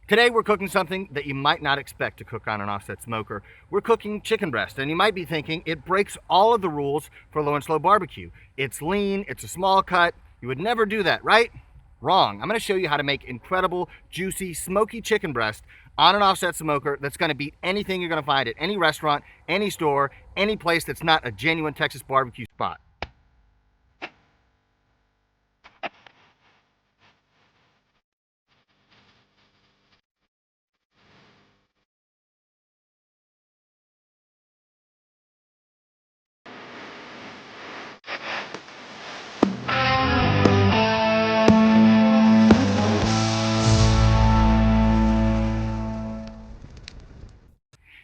Today we're cooking something that you might not expect to cook on an offset smoker. We're cooking chicken breast, and you might be thinking it breaks all of the rules for low and slow barbecue. It's lean, it's a small cut, you would never do that, right? Wrong. I'm going to show you how to make incredible, juicy, smoky chicken breast on an offset smoker that's going to beat anything you're going to find at any restaurant, any store, any place that's not a genuine Texas barbecue spot.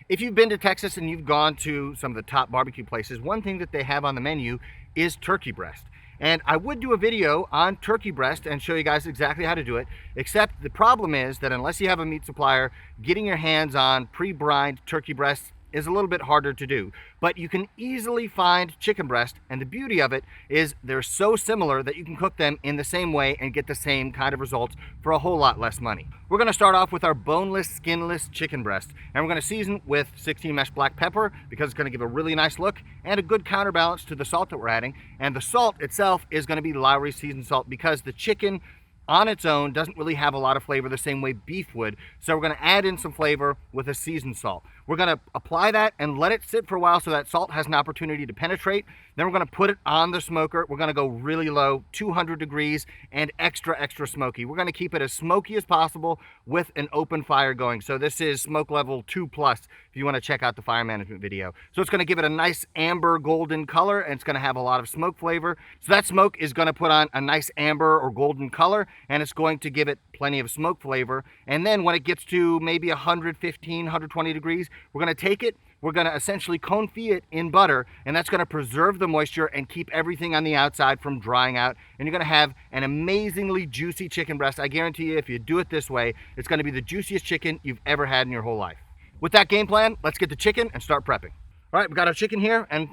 If you've been to Texas and you've gone to some of the top barbecue places, one thing that they have on the menu is turkey breast. And I would do a video on turkey breast and show you guys exactly how to do it, except the problem is that unless you have a meat supplier, getting your hands on pre-brined turkey breasts is a little bit harder to do. But you can easily find chicken breast, and the beauty of it is they're so similar that you can cook them in the same way and get the same kind of results for a whole lot less money. We're going to start off with our boneless, skinless chicken breast, and we're going to season with 16 mesh black pepper because it's going to give a really nice look and a good counterbalance to the salt that we're adding. And the salt itself is going to be Lawry seasoned salt because the chicken on its own doesn't really have a lot of flavor the same way beef would. So we're going to add in some flavor with a seasoned salt. We're going to apply that and let it sit for a while so that salt has an opportunity to penetrate. Then we're going to put it on the smoker. We're going to go really low, 200 degrees, and extra smoky. We're going to keep it as smoky as possible with an open fire going. So this is smoke level 2+ if you want to check out the fire management video. So it's going to give it a nice amber golden color, and it's going to have a lot of smoke flavor. So that smoke is going to put on a nice amber or golden color, and it's going to give it plenty of smoke flavor. And then when it gets to maybe 115, 120 degrees, we're going to take it, we're going to essentially confit it in butter, and that's going to preserve the moisture and keep everything on the outside from drying out. And you're going to have an amazingly juicy chicken breast. I guarantee you, if you do it this way, it's going to be the juiciest chicken you've ever had in your whole life. With that game plan, let's get the chicken and start prepping. All right, we got our chicken here, and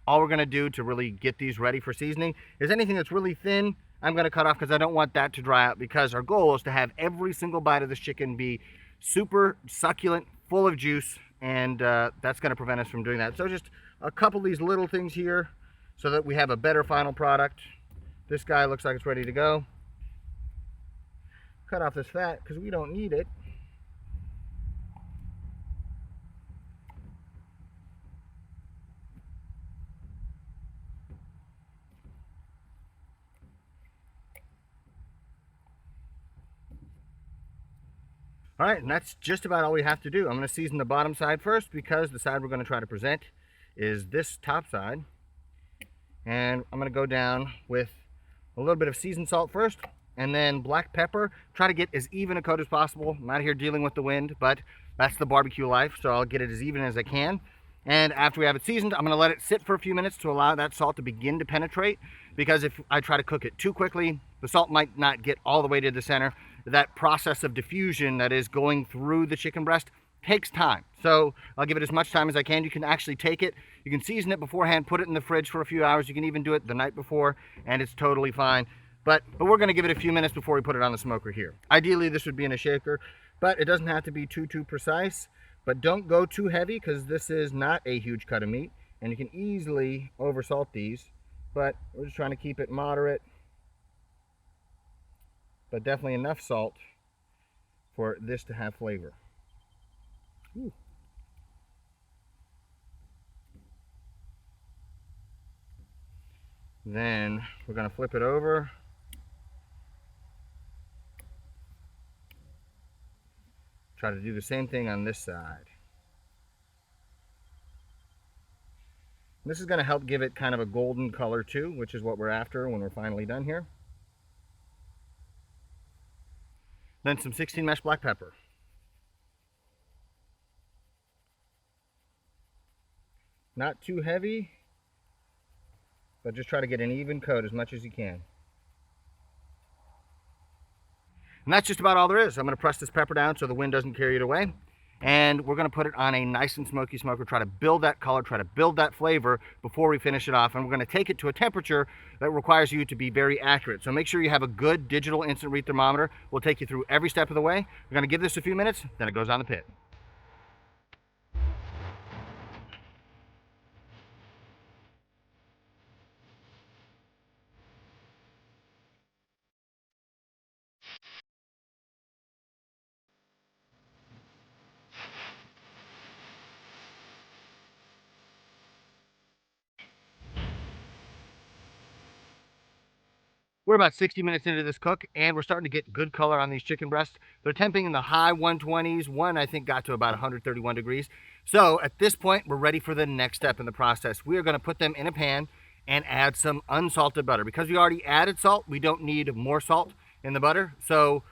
all we're going to do to really get these ready for seasoning is anything that's really thin, I'm going to cut off because I don't want that to dry out, because our goal is to have every single bite of this chicken be super succulent, full of juice, and that's going to prevent us from doing that. So just a couple of these little things here so that we have a better final product. This guy looks like it's ready to go. Cut off this fat because we don't need it. All right, and that's just about all we have to do. I'm going to season the bottom side first because the side we're going to try to present is this top side. And I'm going to go down with a little bit of seasoned salt first, and then black pepper. Try to get as even a coat as possible. I'm out here dealing with the wind, but that's the barbecue life, so I'll get it as even as I can. And after we have it seasoned, I'm going to let it sit for a few minutes to allow that salt to begin to penetrate, because if I try to cook it too quickly, the salt might not get all the way to the center. That process of diffusion that is going through the chicken breast takes time. So I'll give it as much time as I can. You can actually take it, you can season it beforehand, put it in the fridge for a few hours. You can even do it the night before, and it's totally fine. But we're going to give it a few minutes before we put it on the smoker here. Ideally, this would be in a shaker, but it doesn't have to be too precise. But don't go too heavy, because this is not a huge cut of meat, and you can easily oversalt these. But we're just trying to keep it moderate, but definitely enough salt for this to have flavor. Ooh. Then we're going to flip it over. Try to do the same thing on this side. This is going to help give it kind of a golden color too, which is what we're after when we're finally done here. Then some 16 mesh black pepper. Not too heavy, but just try to get an even coat as much as you can. And that's just about all there is. I'm going to press this pepper down so the wind doesn't carry it away. and we're going to put it on a nice and smoky smoker, try to build that color, try to build that flavor before we finish it off. And we're going to take it to a temperature that requires you to be very accurate. So make sure you have a good digital instant read thermometer. We'll take you through every step of the way. We're going to give this a few minutes, then it goes on the pit. We're about 60 minutes into this cook, and we're starting to get good color on these chicken breasts. They're temping in the high 120s. One, I think, got to about 131 degrees. So at this point, we're ready for the next step in the process. We are going to put them in a pan and add some unsalted butter. Because we already added salt, we don't need more salt in the butter. So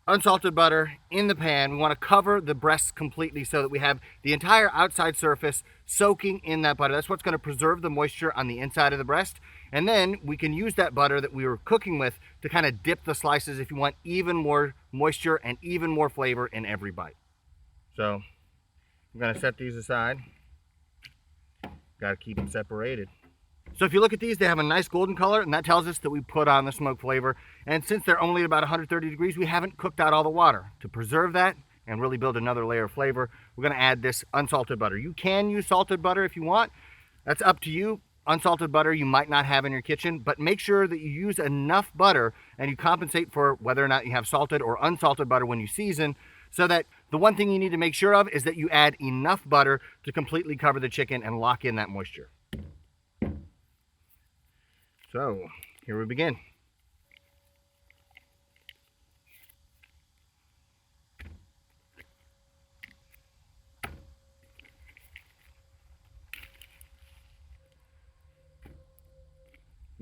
unsalted butter in the pan. We want to cover the breasts completely so that we have the entire outside surface soaking in that butter. That's what's going to preserve the moisture on the inside of the breast. And then we can use that butter that we were cooking with to kind of dip the slices if you want even more moisture and even more flavor in every bite. So I'm going to set these aside. Got to keep them separated. So if you look at these, they have a nice golden color, and that tells us that we put on the smoke flavor. And since they're only about 130 degrees, we haven't cooked out all the water. To preserve that and really build another layer of flavor, we're going to add this unsalted butter. You can use salted butter if you want. That's up to you. Unsalted butter you might not have in your kitchen, but make sure that you use enough butter and you compensate for whether or not you have salted or unsalted butter when you season, so that the one thing you need to make sure of is that you add enough butter to completely cover the chicken and lock in that moisture. So here we begin.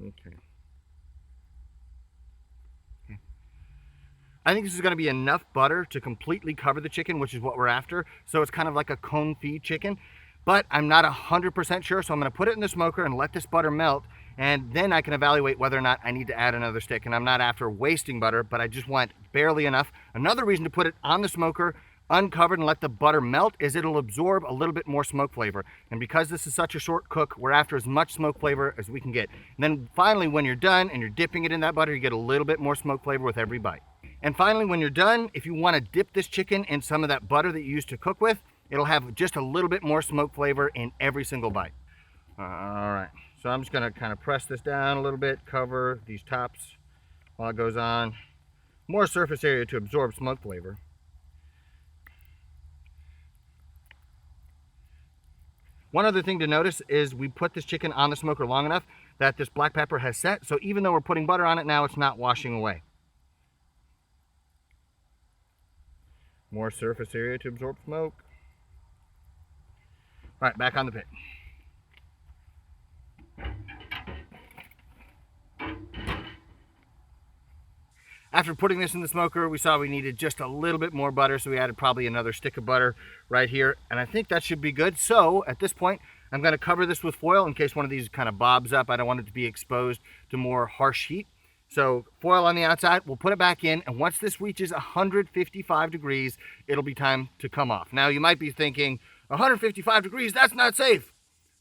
Okay. I think this is going to be enough butter to completely cover the chicken, which is what we're after. So it's kind of like a confit chicken, but I'm not 100% sure. So I'm going to put it in the smoker and let this butter melt, and then I can evaluate whether or not I need to add another stick. And I'm not after wasting butter, but I just want barely enough. Another reason to put it on the smoker uncovered and let the butter melt is it'll absorb a little bit more smoke flavor. And because this is such a short cook, we're after as much smoke flavor as we can get. And then finally, when you're done and you're dipping it in that butter, you get a little bit more smoke flavor with every bite. And finally, when you're done, if you want to dip this chicken in some of that butter that you used to cook with, it'll have just a little bit more smoke flavor in every single bite. All right, so I'm just going to kind of press this down a little bit, cover these tops while it goes on. More surface area to absorb smoke flavor. One other thing to notice is we put this chicken on the smoker long enough that this black pepper has set, so even though we're putting butter on it now, it's not washing away. More surface area to absorb smoke. All right, back on the pit. After putting this in the smoker, we saw we needed just a little bit more butter, so we added probably another stick of butter right here, and I think that should be good. So at this point, I'm going to cover this with foil in case one of these kind of bobs up. I don't want it to be exposed to more harsh heat. So foil on the outside, we'll put it back in, and once this reaches 155 degrees, it'll be time to come off. Now you might be thinking, 155 degrees, that's not safe.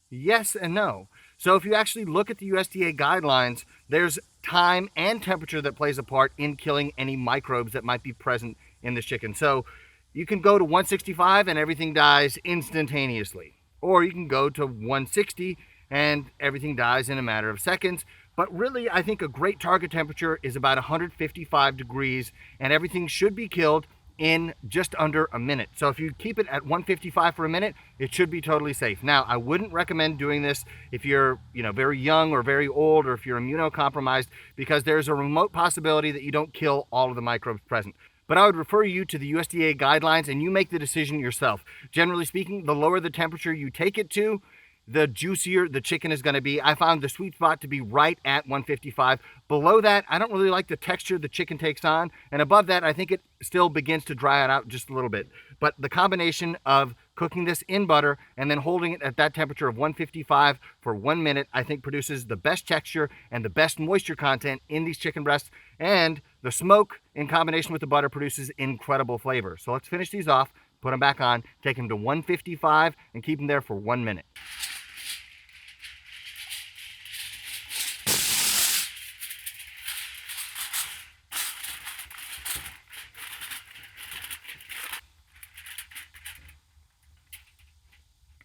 Yes and no. So if you actually look at the USDA guidelines, there's time and temperature that plays a part in killing any microbes that might be present in this chicken. So you can go to 165 and everything dies instantaneously. Or you can go to 160 and everything dies in a matter of seconds. But really, I think a great target temperature is about 155 degrees, and everything should be killed in just under a minute. So if you keep it at 155 for a minute, it should be totally safe. Now, I wouldn't recommend doing this if you're, very young or very old, or if you're immunocompromised, because there's a remote possibility that you don't kill all of the microbes present. But I would refer you to the USDA guidelines, and you make the decision yourself. Generally speaking, the lower the temperature you take it to, the juicier the chicken is going to be. I found the sweet spot to be right at 155. Below that, I don't really like the texture the chicken takes on. And above that, I think it still begins to dry it out just a little bit. But the combination of cooking this in butter and then holding it at that temperature of 155 for 1 minute, I think produces the best texture and the best moisture content in these chicken breasts. And the smoke in combination with the butter produces incredible flavor. So let's finish these off put them back on, take them to 155 and keep them there for 1 minute.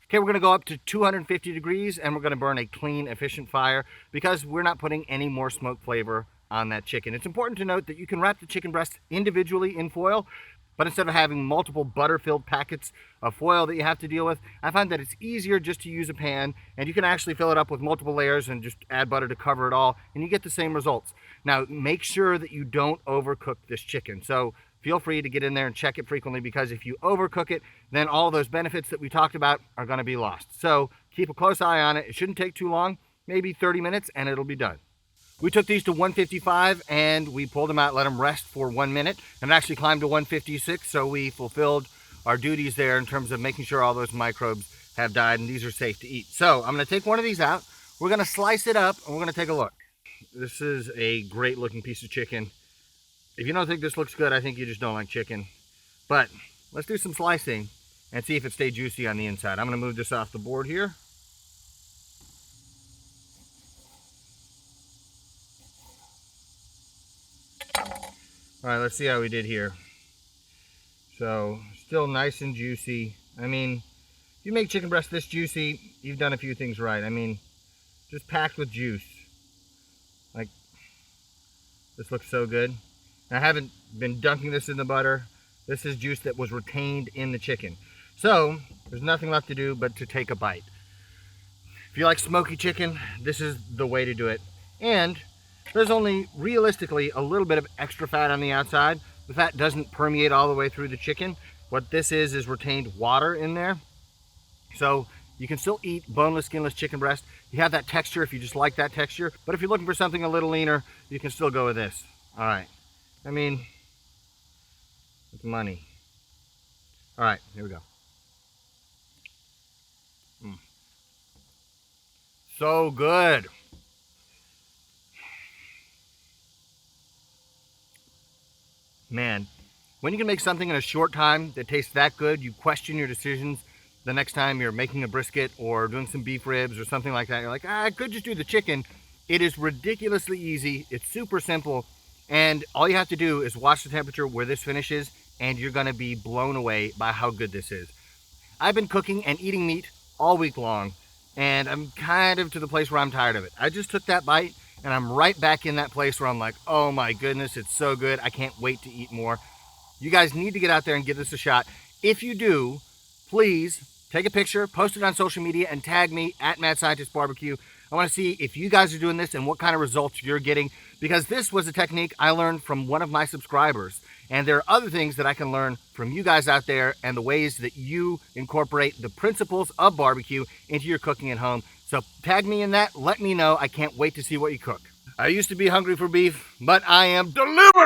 Okay, we're gonna go up to 250 degrees and we're gonna burn a clean, efficient fire because we're not putting any more smoke flavor on that chicken. It's important to note that you can wrap the chicken breast individually in foil, but instead of having multiple butter-filled packets of foil that you have to deal with, I find that it's easier just to use a pan, and you can actually fill it up with multiple layers and just add butter to cover it all, and you get the same results. Now, make sure that you don't overcook this chicken. So feel free to get in there and check it frequently, because if you overcook it, then all those benefits that we talked about are gonna be lost. So keep a close eye on it. It shouldn't take too long, maybe 30 minutes, and it'll be done. We took these to 155 and we pulled them out, let them rest for 1 minute, and it actually climbed to 156. So we fulfilled our duties there in terms of making sure all those microbes have died and these are safe to eat. So I'm gonna take one of these out. We're gonna slice it up and we're gonna take a look. This is a great looking piece of chicken. If you don't think this looks good, I think you just don't like chicken. But let's do some slicing and see if it stayed juicy on the inside. I'm gonna move this off the board here. All right, let's see how we did here. So, still nice and juicy. I mean, if you make chicken breast this juicy, you've done a few things right. I mean, just packed with juice. Like, this looks so good. I haven't been dunking this in the butter. This is juice that was retained in the chicken. So, there's nothing left to do but to take a bite. If you like smoky chicken, this is the way to do it. And there's only realistically a little bit of extra fat on the outside. The fat doesn't permeate all the way through the chicken. What this is retained water in there. So you can still eat boneless, skinless chicken breast. You have that texture if you just like that texture. But if you're looking for something a little leaner, you can still go with this. All right. I mean, it's money. All right, here we go. So good. Man, when you can make something in a short time that tastes that good, you question your decisions the next time you're making a brisket or doing some beef ribs or something like that. You're like, I could just do the chicken. It is ridiculously easy. It's super simple. And all you have to do is watch the temperature where this finishes, and you're gonna be blown away by how good this is. I've been cooking and eating meat all week long, and I'm kind of to the place where I'm tired of it. I just took that bite, and I'm right back in that place where I'm like, oh my goodness, it's so good. I can't wait to eat more. You guys need to get out there and give this a shot. If you do, please take a picture, post it on social media, and tag me at Scientist BBQ. I want to see if you guys are doing this and what kind of results you're getting, because this was a technique I learned from one of my subscribers. And there are other things that I can learn from you guys out there and the ways that you incorporate the principles of barbecue into your cooking at home. So tag me in that, let me know. I can't wait to see what you cook. I used to be hungry for beef, but I am delivering.